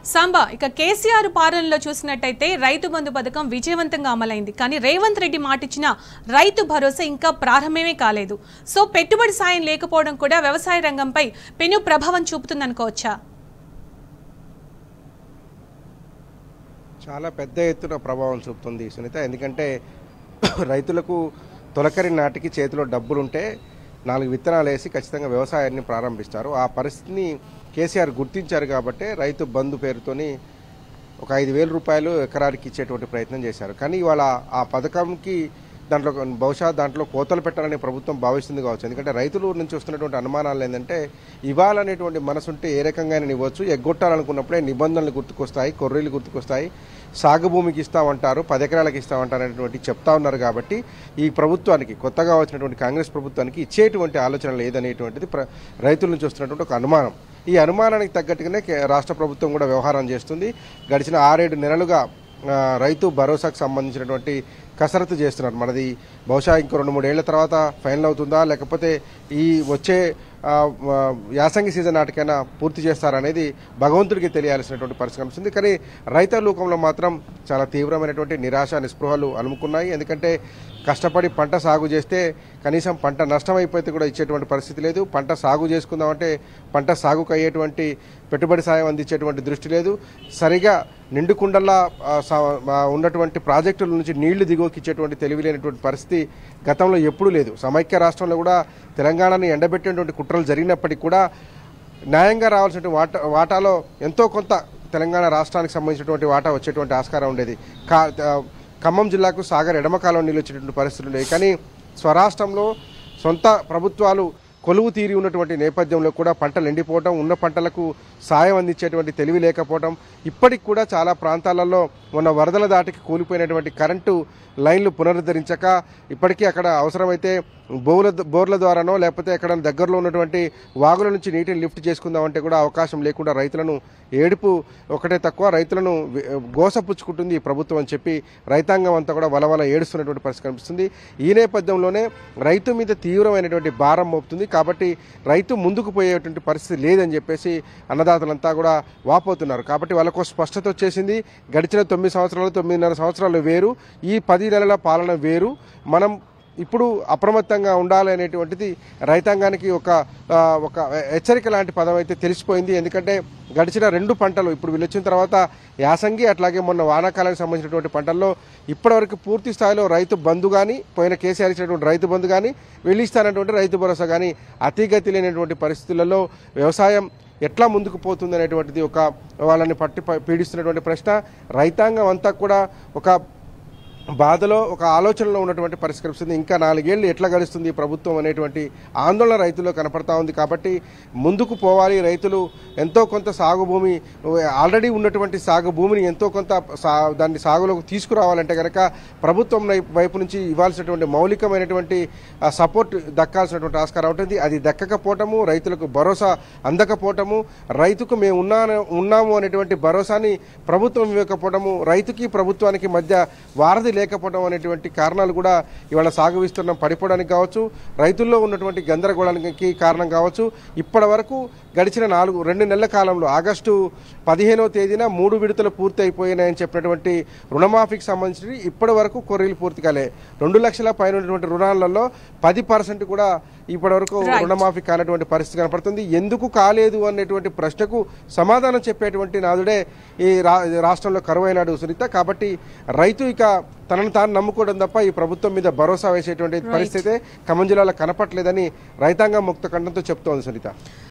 సాంబా ఇక కేసీఆర్ పాలనలో చూసినట్టయితే రైతు బంధు పథకం విజయవంతంగా అమలైంది. కానీ రేవంత్ రెడ్డి మాటిచ్చిన రైతు భరోసా ఇంకా ప్రారంభమే కాలేదు. సో పెట్టుబడి సాయం లేకపోవడం కూడా వ్యవసాయ రంగంపై పెను ప్రభావం చూపుతుందనుకోవచ్చా? చాలా పెద్ద ఎత్తున ప్రభావం చూపుతుంది సునీత. ఎందుకంటే రైతులకు తొలకరి నాటికి చేతిలో డబ్బులుంటే 4 విత్తనాలు వేసి ఖచ్చితంగా వ్యవసాయాన్ని ప్రారంభిస్తారు. ఆ పరిస్థితిని కేసీఆర్ గుర్తించారు కాబట్టి రైతు బంధు పేరుతోని ఒక 5,000 రూపాయలు ఎకరానికి ఇచ్చేటువంటి ప్రయత్నం చేశారు. కానీ ఇవాళ ఆ పథకంకి బహుశా దాంట్లో కోతలు పెట్టాలని ప్రభుత్వం భావిస్తుంది కావచ్చు. ఎందుకంటే రైతుల నుంచి వస్తున్నటువంటి అనుమానాలు ఏంటంటే ఇవ్వాలనేటువంటి మనసుంటే ఏ రకంగా ఇవ్వచ్చు, ఎగ్గొట్టాలనుకున్నప్పుడే నిబంధనలు గుర్తుకొస్తాయి, కొర్రీలు గుర్తుకొస్తాయి, సాగు భూమికి ఇస్తామంటారు, 10 ఎకరాలకు ఇస్తామంటారు అనేటువంటి చెప్తా ఉన్నారు. కాబట్టి ఈ ప్రభుత్వానికి, కొత్తగా వచ్చినటువంటి కాంగ్రెస్ ప్రభుత్వానికి ఇచ్చేటువంటి ఆలోచన లేదనేటువంటిది రైతుల నుంచి వస్తున్నటువంటి ఒక అనుమానం. ఈ అనుమానానికి తగ్గట్టుగానే రాష్ట్ర ప్రభుత్వం కూడా వ్యవహారం చేస్తుంది. గడిచిన 6-7 నెలలుగా రైతు భరోసాకు సంబంధించినటువంటి కసరత్తు చేస్తున్నారు. మనది బహుశా ఇంకో 2-3 ఏళ్ల తర్వాత ఫైనల్ అవుతుందా, లేకపోతే ఈ వచ్చే యాసంగి సీజన్ నాటికైనా పూర్తి చేస్తారనేది భగవంతుడికి తెలియాల్సినటువంటి పరిస్థితి కనిపిస్తుంది. కానీ రైతుల లోకంలో మాత్రం చాలా తీవ్రమైనటువంటి నిరాశ, నిస్పృహలు అలుముకున్నాయి. ఎందుకంటే కష్టపడి పంట సాగు చేస్తే కనీసం పంట నష్టం అయిపోతే కూడా ఇచ్చేటువంటి పరిస్థితి లేదు. పంట సాగు చేసుకుందామంటే పంట సాగుకు అయ్యేటువంటి పెట్టుబడి సాయం అందించేటువంటి దృష్టి లేదు. సరిగా నిండుకుండల్లా ఉన్నటువంటి ప్రాజెక్టుల నుంచి నీళ్లు దిగువకిచ్చేటువంటి తెలివి లేనటువంటి పరిస్థితి గతంలో ఎప్పుడూ లేదు. సమైక్య రాష్ట్రంలో కూడా తెలంగాణని ఎండబెట్టేటువంటి కుట్రలు జరిగినప్పటికీ కూడా న్యాయంగా రావాల్సినటువంటి వాటాలో ఎంతో కొంత తెలంగాణ రాష్ట్రానికి సంబంధించినటువంటి వాటా వచ్చేటువంటి ఆస్కారం ఉండేది. ఖమ్మం జిల్లాకు సాగర్ ఎడమ కాలం నీళ్ళు వచ్చేటువంటి పరిస్థితులు ఉండేవి. కానీ స్వరాష్ట్రంలో సొంత ప్రభుత్వాలు కొలువు తీరి ఉన్నటువంటి నేపథ్యంలో కూడా పంటలు ఎండిపోవటం, ఉన్న పంటలకు సాయం అందించేటువంటి తెలివి లేకపోవడం, ఇప్పటికి కూడా చాలా ప్రాంతాలలో మొన్న వరదల దాటికి కూలిపోయినటువంటి కరెంటు లైన్లు పునరుద్ధరించక ఇప్పటికీ అక్కడ అవసరమైతే బోర్ల ద్వారానో లేకపోతే ఎక్కడ దగ్గరలో ఉన్నటువంటి వాగుల నుంచి నీటిని లిఫ్ట్ చేసుకుందామంటే కూడా అవకాశం లేకుండా రైతులను ఏడుపు ఒకటే తక్కువ, రైతులను గోసపుచ్చుకుంటుంది ఈ ప్రభుత్వం అని చెప్పి రైతాంగం అంతా కూడా వలవల ఏడుస్తున్నటువంటి పరిస్థితి కనిపిస్తుంది. ఈ నేపథ్యంలోనే రైతు మీద తీవ్రమైనటువంటి భారం మోపుతుంది. కాబట్టి రైతు ముందుకు పోయేటువంటి పరిస్థితి లేదని చెప్పేసి అన్నదాతలంతా కూడా వాపోతున్నారు. కాబట్టి వాళ్ళకు స్పష్టత వచ్చేసింది. గడిచిన 9 సంవత్సరాలు, 9.5 సంవత్సరాలు వేరు, ఈ 10 నెలల పాలన వేరు. మనం ఇప్పుడు అప్రమత్తంగా ఉండాలి అనేటువంటిది రైతాంగానికి ఒక హెచ్చరిక లాంటి పదం అయితే తెలిసిపోయింది. ఎందుకంటే గడిచిన 2 పంటలు ఇప్పుడు వీళ్ళు వచ్చిన తర్వాత యాసంగి, అట్లాగే మొన్న వానాకాలానికి సంబంధించినటువంటి పంటల్లో ఇప్పటివరకు పూర్తి స్థాయిలో రైతు బంధు కానీ, పోయిన కేసీఆర్ ఇచ్చినటువంటి రైతు బంధు కానీ, వెళ్ళిస్తానటువంటి రైతు భరోసా కానీ అతిగతి లేనటువంటి పరిస్థితులలో వ్యవసాయం ఎట్లా ముందుకు పోతుంది అనేటువంటిది ఒక వాళ్ళని పీడిస్తున్నటువంటి ప్రశ్న. రైతాంగం అంతా కూడా ఒక బాధలో, ఒక ఆలోచనలో ఉన్నటువంటి పరిస్థితి కనిపిస్తుంది. ఇంకా 4 ఏళ్ళు ఎట్లా గడుస్తుంది ఈ ప్రభుత్వం అనేటువంటి ఆందోళన రైతుల్లో కనపడతా ఉంది. కాబట్టి ముందుకు పోవాలి. రైతులు ఎంతో కొంత సాగు భూమి, ఆల్రెడీ ఉన్నటువంటి సాగు భూమిని ఎంతో కొంత దాన్ని సాగులోకి తీసుకురావాలంటే కనుక ప్రభుత్వం వైపు నుంచి ఇవ్వాల్సినటువంటి మౌలికమైనటువంటి సపోర్ట్ దక్కాల్సినటువంటి ఆస్కారం ఉంటుంది. అది దక్కకపోవటము, రైతులకు భరోసా అందకపోవటము, రైతుకు మేము ఉన్నాము అనేటువంటి భరోసాని ప్రభుత్వం ఇవ్వకపోవటము, రైతుకి ప్రభుత్వానికి మధ్య వారధి లేకపోవడం అనేటువంటి కారణాలు కూడా ఇవాళ సాగు విస్తీర్ణం పడిపోవడానికి కావచ్చు, రైతుల్లో ఉన్నటువంటి గందరగోళానికి కారణం కావచ్చు. ఇప్పటి వరకు గడిచిన 2 నెలల కాలంలో ఆగస్టు 15వ తేదీన 3 విడతలు పూర్తి అయిపోయినాయని చెప్పినటువంటి రుణమాఫీకి సంబంధించి ఇప్పటి వరకు కొర్రీలు పూర్తి కాలే. 2 లక్షల పైన ఉన్నటువంటి రుణాలలో 10% కూడా ఇప్పటి వరకు రుణమాఫీ కానటువంటి పరిస్థితి కనపడుతుంది. ఎందుకు కాలేదు అనేటువంటి ప్రశ్నకు సమాధానం చెప్పేటువంటి నాదుడే ఈ రాష్ట్రంలో కరువైనాడు సునీత. కాబట్టి రైతు ఇక తనను తాను నమ్ముకోవడం తప్ప ఈ ప్రభుత్వం మీద భరోసా వేసేటువంటి పరిస్థితి ఖమ్మం జిల్లాలో కనపట్లేదని రైతాంగం ముక్త కంఠంతో చెప్తోంది సునీత.